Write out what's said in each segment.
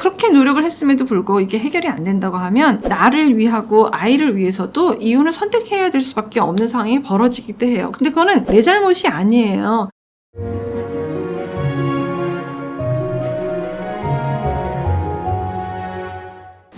그렇게 노력을 했음에도 불구하고 이게 해결이 안 된다고 하면 나를 위하고 아이를 위해서도 이혼을 선택해야 될 수밖에 없는 상황이 벌어지기도 해요. 근데 그거는 내 잘못이 아니에요.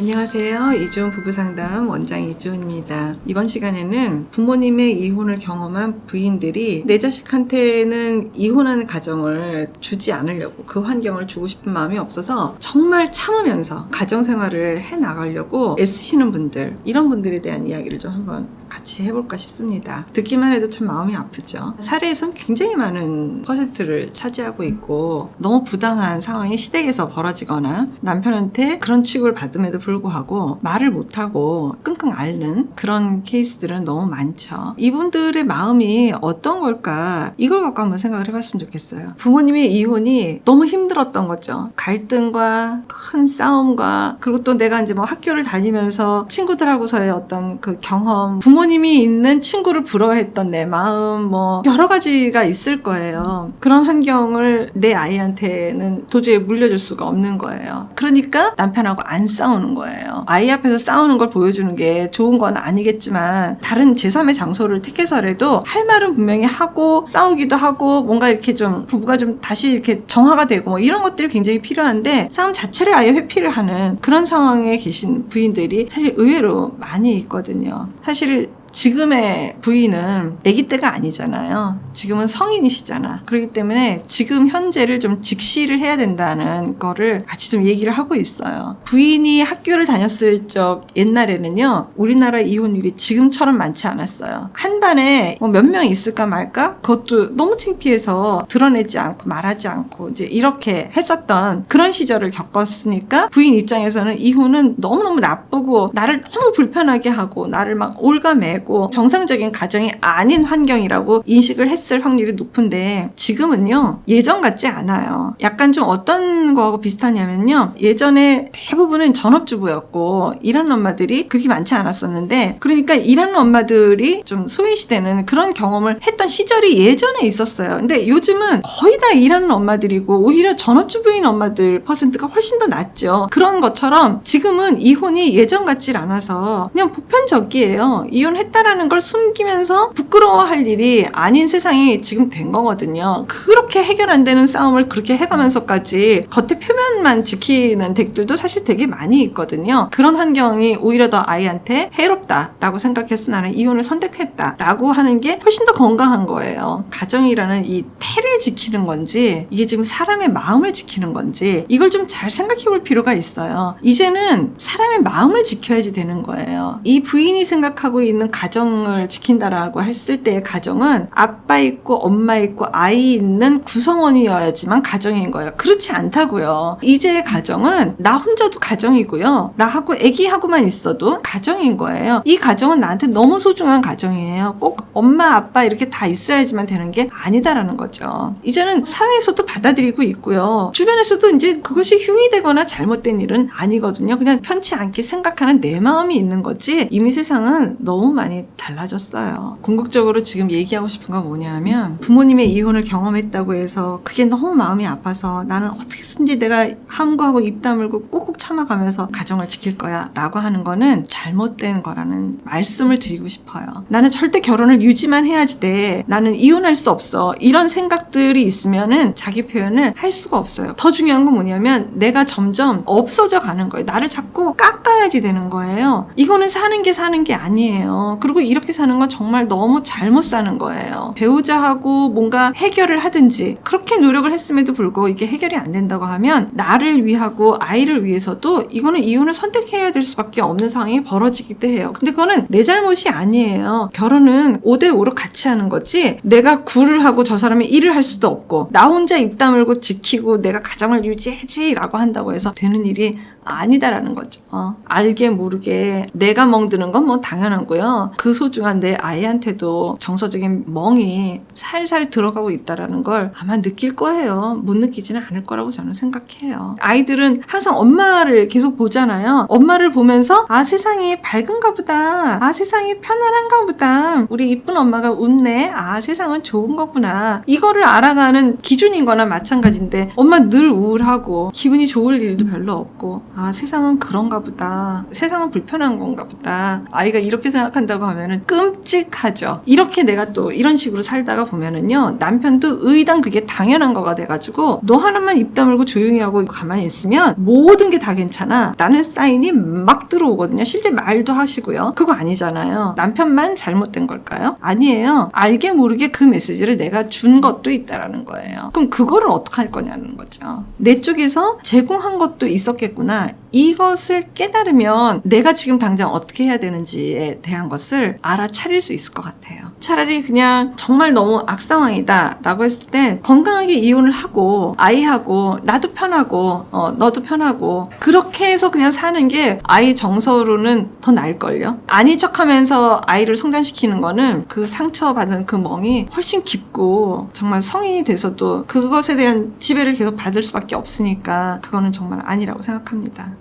안녕하세요. 이주은 부부상담 원장 이주은입니다. 이번 시간에는 부모님의 이혼을 경험한 부인들이 내 자식한테는 이혼하는 가정을 주지 않으려고, 그 환경을 주고 싶은 마음이 없어서 정말 참으면서 가정생활을 해나가려고 애쓰시는 분들, 이런 분들에 대한 이야기를 좀 한번 같이 해볼까 싶습니다. 듣기만 해도 참 마음이 아프죠. 사례에선 굉장히 많은 퍼센트를 차지하고 있고, 너무 부당한 상황이 시댁에서 벌어지거나 남편한테 그런 취급을 받음에도 불구하고 말을 못하고 끙끙 앓는 그런 케이스들은 너무 많죠. 이분들의 마음이 어떤 걸까, 이걸 갖고 한번 생각을 해봤으면 좋겠어요. 부모님의 이혼이 너무 힘들었던 거죠. 갈등과 큰 싸움과, 그리고 또 내가 이제 뭐 학교를 다니면서 친구들하고서의 어떤 그 경험, 부모님이 있는 친구를 부러워했던 내 마음, 뭐 여러 가지가 있을 거예요. 그런 환경을 내 아이한테는 도저히 물려줄 수가 없는 거예요. 그러니까 남편하고 안 싸우는 거예요. 아이 앞에서 싸우는 걸 보여주는 게 좋은 건 아니겠지만, 다른 제3의 장소를 택해서라도 할 말은 분명히 하고 싸우기도 하고, 뭔가 이렇게 좀 부부가 좀 다시 이렇게 정화가 되고 뭐 이런 것들이 굉장히 필요한데, 싸움 자체를 아예 회피를 하는 그런 상황에 계신 부인들이 사실 의외로 많이 있거든요. 사실 지금의 부인은 아기 때가 아니잖아요. 지금은 성인이시잖아. 그렇기 때문에 지금 현재를 좀 직시를 해야 된다는 거를 같이 좀 얘기를 하고 있어요. 부인이 학교를 다녔을 적 옛날에는요, 우리나라 이혼율이 지금처럼 많지 않았어요. 한 반에 뭐 몇 명 있을까 말까? 그것도 너무 창피해서 드러내지 않고 말하지 않고 이제 이렇게 했었던 그런 시절을 겪었으니까, 부인 입장에서는 이혼은 너무너무 나쁘고 나를 너무 불편하게 하고 나를 막 올가매고 정상적인 가정이 아닌 환경이라고 인식을 했을 확률이 높은데, 지금은요 예전 같지 않아요. 약간 좀 어떤 거하고 비슷하냐면요, 예전에 대부분은 전업주부였고 일하는 엄마들이 그렇게 많지 않았었는데, 그러니까 일하는 엄마들이 좀 소외시되는 그런 경험을 했던 시절이 예전에 있었어요. 근데 요즘은 거의 다 일하는 엄마들이고 오히려 전업주부인 엄마들 퍼센트가 훨씬 더 낮죠. 그런 것처럼 지금은 이혼이 예전 같질 않아서 그냥 보편적이에요. 이혼했다라는 걸 숨기면서 부끄러워할 일이 아닌 세상이 지금 된 거거든요. 그렇게 해결 안 되는 싸움을 그렇게 해가면서까지 겉에 표면만 지키는 댁들도 사실 되게 많이 있거든요. 그런 환경이 오히려 더 아이한테 해롭다라고 생각해서 나는 이혼을 선택했다라고 하는 게 훨씬 더 건강한 거예요. 가정이라는 이 태를 지키는 건지, 이게 지금 사람의 마음을 지키는 건지, 이걸 좀 잘 생각해 볼 필요가 있어요. 이제는 사람의 마음을 지켜야지 되는 거예요. 이 부인이 생각하고 있는 가정을 지킨다라고 했을 때의 가정은 아빠 있고 엄마 있고 아이 있는 구성원이어야지만 가정인 거예요. 그렇지 않다고요. 이제의 가정은 나 혼자도 가정이고요, 나하고 애기하고만 있어도 가정인 거예요. 이 가정은 나한테 너무 소중한 가정이에요. 꼭 엄마 아빠 이렇게 다 있어야지만 되는 게 아니다라는 거죠. 이제는 사회에서도 받아들이고 있고요, 주변에서도 이제 그것이 흉이 되거나 잘못된 일은 아니거든요. 그냥 편치 않게 생각하는 내 마음이 있는 거지, 이미 세상은 너무 많이 달라졌어요. 궁극적으로 지금 얘기하고 싶은 건 뭐냐면, 부모님의 이혼을 경험했다고 해서 그게 너무 마음이 아파서 나는 어떻게든지 내가 함구하고 입 다물고 꾹꾹 참아가면서 가정을 지킬 거야 라고 하는 거는 잘못된 거라는 말씀을 드리고 싶어요. 나는 절대 결혼을 유지만 해야지 돼, 나는 이혼할 수 없어, 이런 생각들이 있으면은 자기 표현을 할 수가 없어요. 더 중요한 건 뭐냐면, 내가 점점 없어져 가는 거예요. 나를 자꾸 깎아야지 되는 거예요. 이거는 사는 게 아니에요. 그리고 이렇게 사는 건 정말 너무 잘못 사는 거예요. 배우자하고 뭔가 해결을 하든지 그렇게 노력을 했음에도 불구하고 이게 해결이 안 된다고 하면 나를 위하고 아이를 위해서도 이거는 이혼을 선택해야 될 수밖에 없는 상황이 벌어지기도 해요. 근데 그거는 내 잘못이 아니에요. 결혼은 5대5로 같이 하는 거지, 내가 9를 하고 저 사람이 1을 할 수도 없고, 나 혼자 입 다물고 지키고 내가 가정을 유지해야지 라고 한다고 해서 되는 일이 아니다라는 거죠. 알게 모르게 내가 멍드는 건 뭐 당연하고요. 보면서 그 소중한 내 아이한테도 정서적인 멍이 살살 들어가고 있다라는 걸 아마 느낄 거예요. 못 느끼지는 않을 거라고 저는 생각해요. 아이들은 항상 엄마를 계속 보잖아요. 엄마를 보면서 아, 세상이 밝은가 보다. 아, 세상이 편안한가 보다. 우리 이쁜 엄마가 웃네. 아, 세상은 좋은 거구나. 이거를 알아가는 기준인 거나 마찬가지인데 엄마 늘 우울하고 기분이 좋을 일도 별로 없고 아, 세상은 그런가 보다. 세상은 불편한 건가 보다. 아이가 이렇게 생각한다고 하면은 끔찍하죠. 이렇게 내가 또 이런 식으로 살다가 보면은요, 남편도 의당 그게 당연한 거가 돼가지고 너 하나만 입 다물고 조용히 하고 가만히 있으면 모든 게 다 괜찮아 라는 사인이 막 들어오거든요. 실제 말도 하시고요. 그거 아니잖아요. 남편만 잘못된 걸까요? 아니에요. 알게 모르게 그 메시지를 내가 준 것도 있다라는 거예요. 그럼 그거를 어떻게 할 거냐는 거죠. 내 쪽에서 제공한 것도 있었겠구나. 이것을 깨달으면 내가 지금 당장 어떻게 해야 되는지에 대한 것을 알아차릴 수 있을 것 같아요. 차라리 그냥 정말 너무 악상황이다 라고 했을 때 건강하게 이혼을 하고 아이하고 나도 편하고 너도 편하고 그렇게 해서 그냥 사는 게 아이 정서로는 더 나을걸요. 아닌 척하면서 아이를 성장시키는 거는 그 상처받은 그 멍이 훨씬 깊고 정말 성인이 돼서도 그것에 대한 지배를 계속 받을 수밖에 없으니까 그거는 정말 아니라고 생각합니다.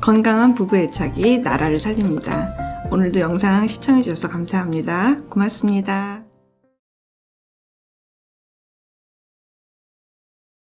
건강한 부부 애착이 나라를 살립니다. 오늘도 영상 시청해주셔서 감사합니다. 고맙습니다.